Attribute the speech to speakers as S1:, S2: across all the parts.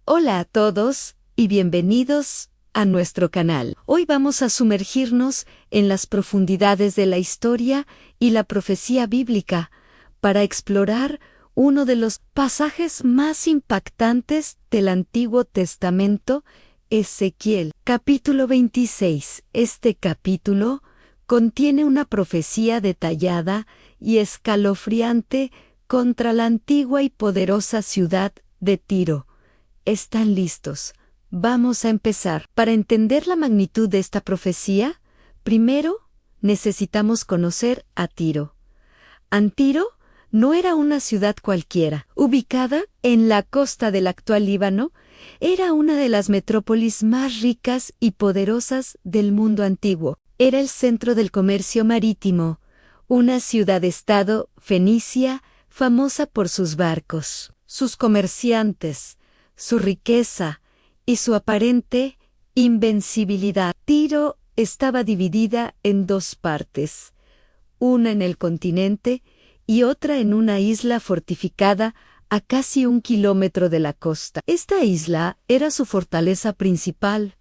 S1: Hola a todos y bienvenidos a nuestro canal. Hoy vamos a sumergirnos en las profundidades de la historia y la profecía bíblica para explorar uno de los pasajes más impactantes del Antiguo Testamento, Ezequiel, capítulo 26. Este capítulo contiene una profecía detallada y escalofriante contra la antigua y poderosa ciudad de Tiro. ¿Están listos? Vamos a empezar. Para entender la magnitud de esta profecía, primero necesitamos conocer a Tiro. Antiro no era una ciudad cualquiera. Ubicada en la costa del actual Líbano, era una de las metrópolis más ricas y poderosas del mundo antiguo. Era el centro del comercio marítimo, una ciudad-estado fenicia famosa por sus barcos, sus comerciantes, su riqueza y su aparente invencibilidad. Tiro estaba dividida en dos partes, una en el continente y otra en una isla fortificada a casi 1 kilómetro de la costa. Esta isla era su fortaleza principal,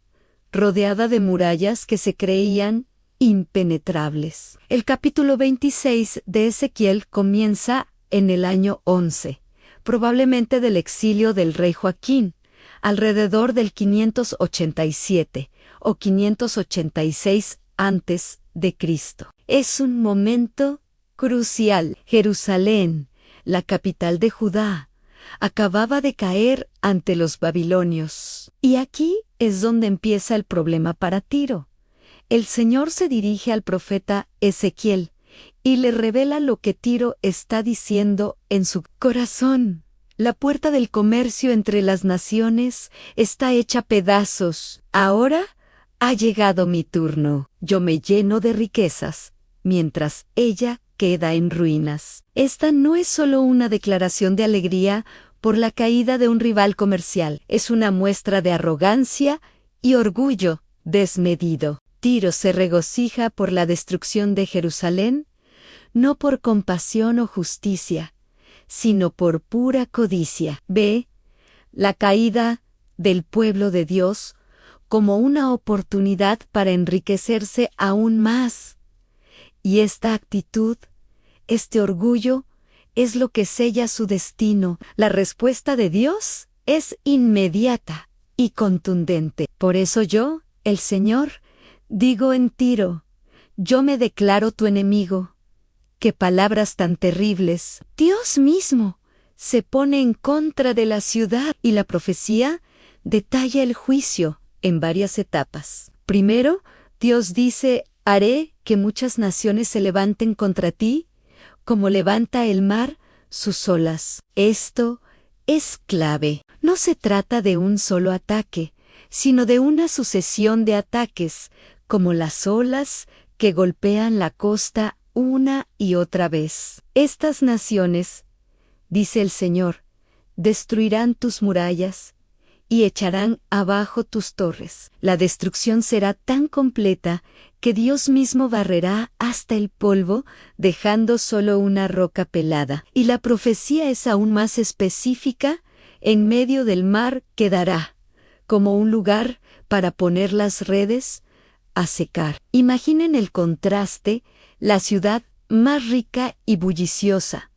S1: rodeada de murallas que se creían impenetrables. El capítulo 26 de Ezequiel comienza en el año 11, probablemente del exilio del rey Joaquín, alrededor del 587 o 586 antes de Cristo. Es un momento crucial. Jerusalén, la capital de Judá, acababa de caer ante los babilonios. Y aquí es donde empieza el problema para Tiro. El Señor se dirige al profeta Ezequiel y le revela lo que Tiro está diciendo en su corazón. La puerta del comercio entre las naciones está hecha pedazos. Ahora ha llegado mi turno. Yo me lleno de riquezas, mientras ella queda en ruinas. Esta no es solo una declaración de alegría por la caída de un rival comercial. Es una muestra de arrogancia y orgullo desmedido. Tiro se regocija por la destrucción de Jerusalén, no por compasión o justicia, sino por pura codicia. Ve la caída del pueblo de Dios como una oportunidad para enriquecerse aún más. Y esta actitud, este orgullo, es lo que sella su destino. La respuesta de Dios es inmediata y contundente. Por eso yo, el Señor, digo en Tiro, yo me declaro tu enemigo. ¡Qué palabras tan terribles! Dios mismo se pone en contra de la ciudad y la profecía detalla el juicio en varias etapas. Primero, Dios dice, haré que muchas naciones se levanten contra ti, como levanta el mar sus olas. Esto es clave. No se trata de un solo ataque, sino de una sucesión de ataques, como las olas que golpean la costa una y otra vez. Estas naciones, dice el Señor, destruirán tus murallas y echarán abajo tus torres. La destrucción será tan completa que Dios mismo barrerá hasta el polvo, dejando solo una roca pelada. Y la profecía es aún más específica. En medio del mar quedará, como un lugar para poner las redes a secar. Imaginen el contraste, la ciudad más rica y bulliciosa,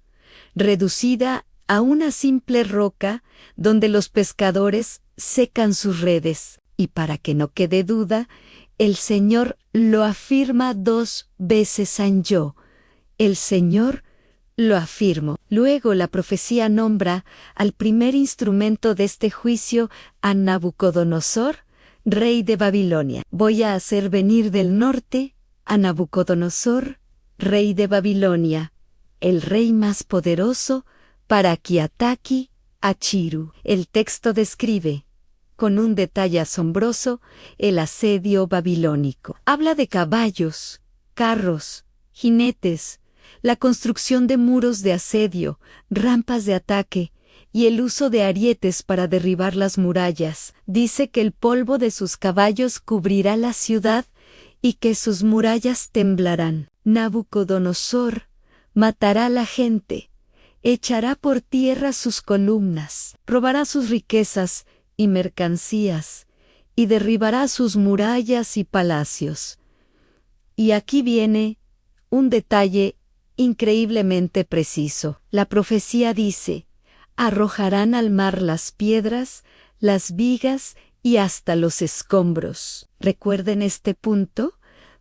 S1: reducida a una simple roca donde los pescadores secan sus redes. Y para que no quede duda, el Señor lo afirma 2 veces en yo. El Señor lo afirmo. Luego la profecía nombra al primer instrumento de este juicio a Nabucodonosor, rey de Babilonia. Voy a hacer venir del norte a Nabucodonosor, rey de Babilonia, el rey más poderoso, para que ataque a Tiro. El texto describe, con un detalle asombroso, el asedio babilónico. Habla de caballos, carros, jinetes, la construcción de muros de asedio, rampas de ataque, y el uso de arietes para derribar las murallas. Dice que el polvo de sus caballos cubrirá la ciudad y que sus murallas temblarán. Nabucodonosor matará a la gente, echará por tierra sus columnas, robará sus riquezas y mercancías, y derribará sus murallas y palacios. Y aquí viene un detalle increíblemente preciso. La profecía dice: arrojarán al mar las piedras, las vigas y hasta los escombros. Recuerden este punto,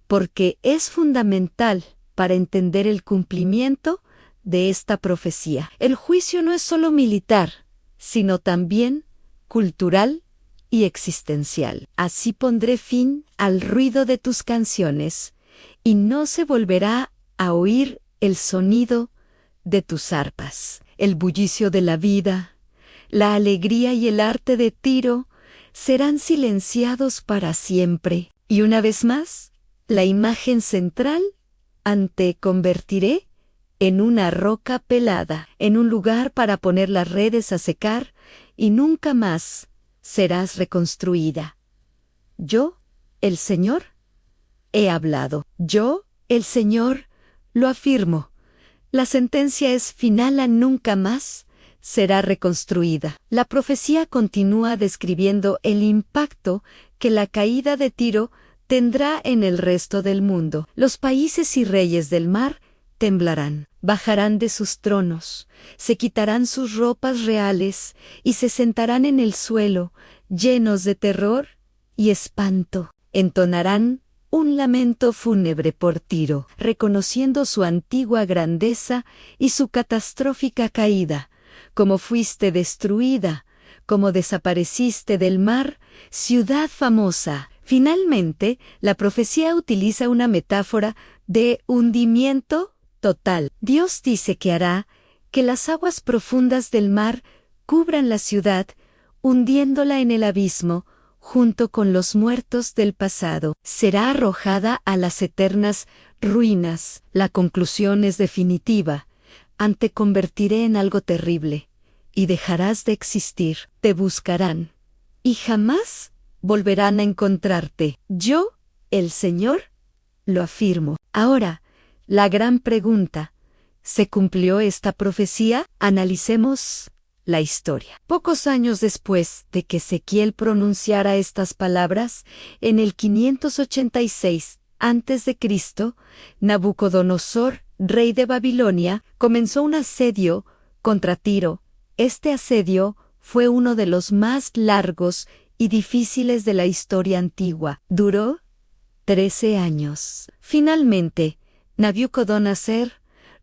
S1: porque es fundamental para entender el cumplimiento de esta profecía. El juicio no es solo militar, sino también cultural y existencial. Así pondré fin al ruido de tus canciones, y no se volverá a oír el sonido de tus arpas. El bullicio de la vida, la alegría y el arte de Tiro serán silenciados para siempre. Y una vez más, la imagen central te convertiré en una roca pelada, en un lugar para poner las redes a secar, y nunca más serás reconstruida. Yo, el Señor, he hablado. Yo, el Señor, lo afirmo. La sentencia es final a nunca más será reconstruida. La profecía continúa describiendo el impacto que la caída de Tiro tendrá en el resto del mundo. Los países y reyes del mar temblarán, bajarán de sus tronos, se quitarán sus ropas reales y se sentarán en el suelo, llenos de terror y espanto. Entonarán un lamento fúnebre por Tiro, reconociendo su antigua grandeza y su catastrófica caída. Como fuiste destruida, como desapareciste del mar, ciudad famosa. Finalmente, la profecía utiliza una metáfora de hundimiento total. Dios dice que hará que las aguas profundas del mar cubran la ciudad, hundiéndola en el abismo, junto con los muertos del pasado. Será arrojada a las eternas ruinas. La conclusión es definitiva. Te convertiré en algo terrible, y dejarás de existir. Te buscarán, y jamás volverán a encontrarte. Yo, el Señor, lo afirmo. Ahora, la gran pregunta: ¿se cumplió esta profecía? Analicemos la historia. Pocos años después de que Ezequiel pronunciara estas palabras, en el 586 a.C., Nabucodonosor, rey de Babilonia, comenzó un asedio contra Tiro. Este asedio fue uno de los más largos y difíciles de la historia antigua. Duró 13 años. Finalmente, Nabucodonosor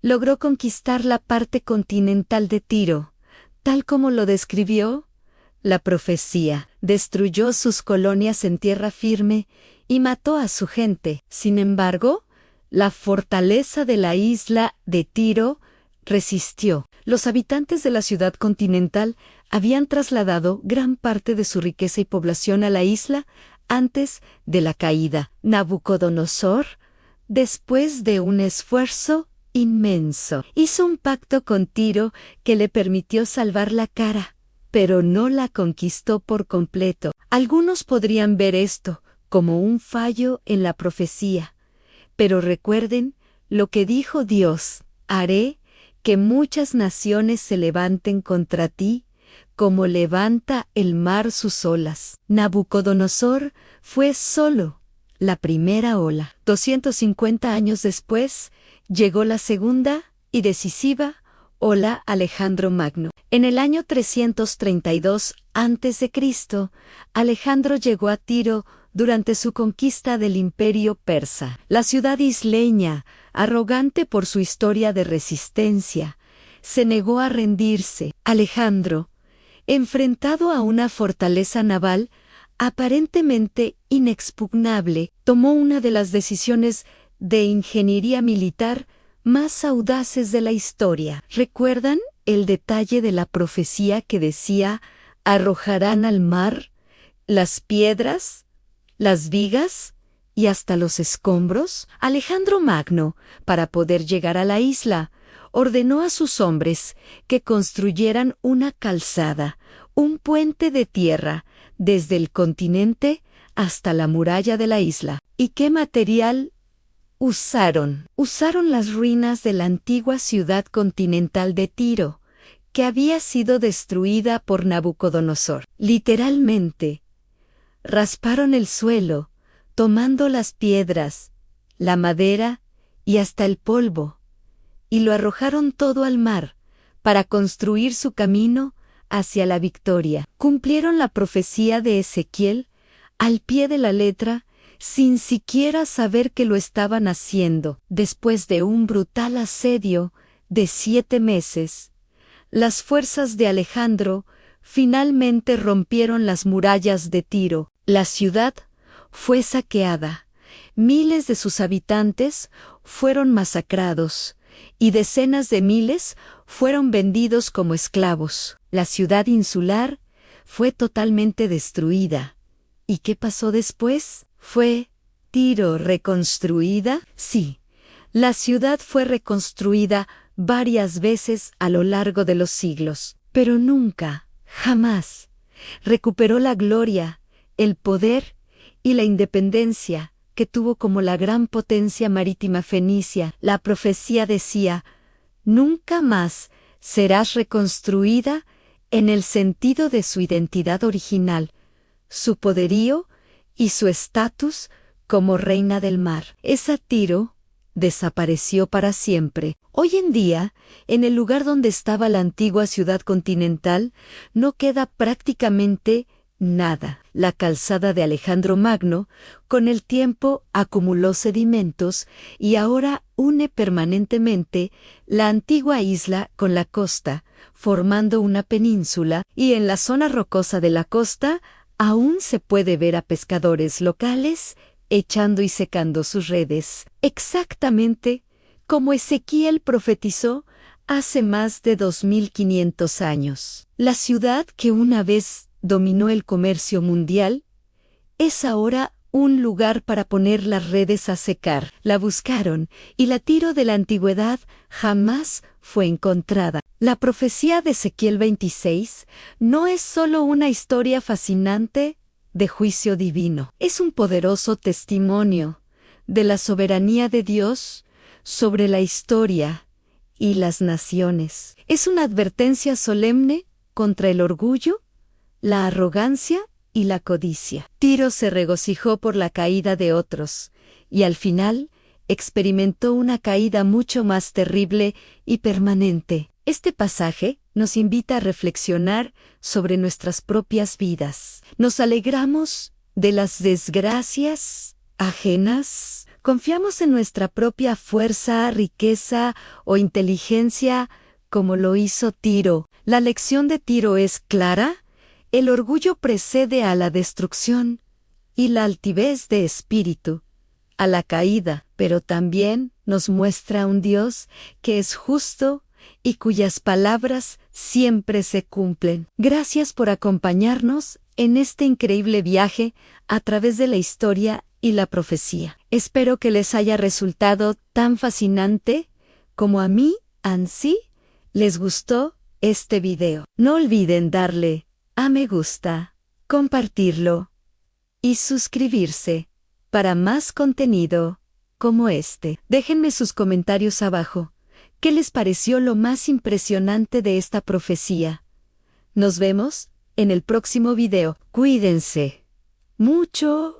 S1: logró conquistar la parte continental de Tiro, tal como lo describió la profecía. Destruyó sus colonias en tierra firme y mató a su gente. Sin embargo, la fortaleza de la isla de Tiro resistió. Los habitantes de la ciudad continental habían trasladado gran parte de su riqueza y población a la isla antes de la caída. Nabucodonosor, después de un esfuerzo inmenso, hizo un pacto con Tiro que le permitió salvar la cara, pero no la conquistó por completo. Algunos podrían ver esto como un fallo en la profecía, pero recuerden lo que dijo Dios: haré que muchas naciones se levanten contra ti, como levanta el mar sus olas. Nabucodonosor fue solo la primera ola. 250 años después, llegó la segunda y decisiva ola. Alejandro Magno. En el año 332 a.C., Alejandro llegó a Tiro durante su conquista del imperio persa. La ciudad isleña, arrogante por su historia de resistencia, se negó a rendirse. Alejandro, enfrentado a una fortaleza naval aparentemente inexpugnable, tomó una de las decisiones de ingeniería militar más audaces de la historia. ¿Recuerdan el detalle de la profecía que decía: arrojarán al mar las piedras, las vigas y hasta los escombros? Alejandro Magno, para poder llegar a la isla, ordenó a sus hombres que construyeran una calzada, un puente de tierra, desde el continente hasta la muralla de la isla. ¿Y qué material usaron? Usaron las ruinas de la antigua ciudad continental de Tiro, que había sido destruida por Nabucodonosor. Literalmente, rasparon el suelo, tomando las piedras, la madera y hasta el polvo, y lo arrojaron todo al mar, para construir su camino hacia la victoria. Cumplieron la profecía de Ezequiel al pie de la letra, sin siquiera saber que lo estaban haciendo. Después de un brutal asedio de 7 meses, las fuerzas de Alejandro finalmente rompieron las murallas de Tiro. La ciudad fue saqueada, miles de sus habitantes fueron masacrados, y decenas de miles fueron vendidos como esclavos. La ciudad insular fue totalmente destruida. ¿Y qué pasó después? ¿Fue Tiro reconstruida? Sí, la ciudad fue reconstruida varias veces a lo largo de los siglos, pero nunca, jamás, recuperó la gloria, el poder y la independencia que tuvo como la gran potencia marítima fenicia. La profecía decía: nunca más serás reconstruida en el sentido de su identidad original, su poderío y su estatus como reina del mar. Esa Tiro desapareció para siempre. Hoy en día, en el lugar donde estaba la antigua ciudad continental, no queda prácticamente nada. La calzada de Alejandro Magno, con el tiempo acumuló sedimentos y ahora une permanentemente la antigua isla con la costa, formando una península, y en la zona rocosa de la costa aún se puede ver a pescadores locales echando y secando sus redes, exactamente como Ezequiel profetizó hace más de 2500 años. La ciudad que una vez dominó el comercio mundial es ahora un lugar para poner las redes a secar. La buscaron, y la Tiro de la antigüedad jamás fue encontrada. La profecía de Ezequiel 26 no es solo una historia fascinante de juicio divino, es un poderoso testimonio de la soberanía de Dios sobre la historia y las naciones. Es una advertencia solemne contra el orgullo, la arrogancia y la codicia. Tiro se regocijó por la caída de otros, y al final experimentó una caída mucho más terrible y permanente. Este pasaje nos invita a reflexionar sobre nuestras propias vidas. ¿Nos alegramos de las desgracias ajenas? ¿Confiamos en nuestra propia fuerza, riqueza o inteligencia como lo hizo Tiro? La lección de Tiro es clara. El orgullo precede a la destrucción y la altivez de espíritu a la caída, pero también nos muestra un Dios que es justo y cuyas palabras siempre se cumplen. Gracias por acompañarnos en este increíble viaje a través de la historia y la profecía. Espero que les haya resultado tan fascinante como a mí, Ansi, les gustó este video. No olviden darle a me gusta, compartirlo y suscribirse para más contenido como este. Déjenme sus comentarios abajo. ¿Qué les pareció lo más impresionante de esta profecía? Nos vemos en el próximo video. Cuídense mucho.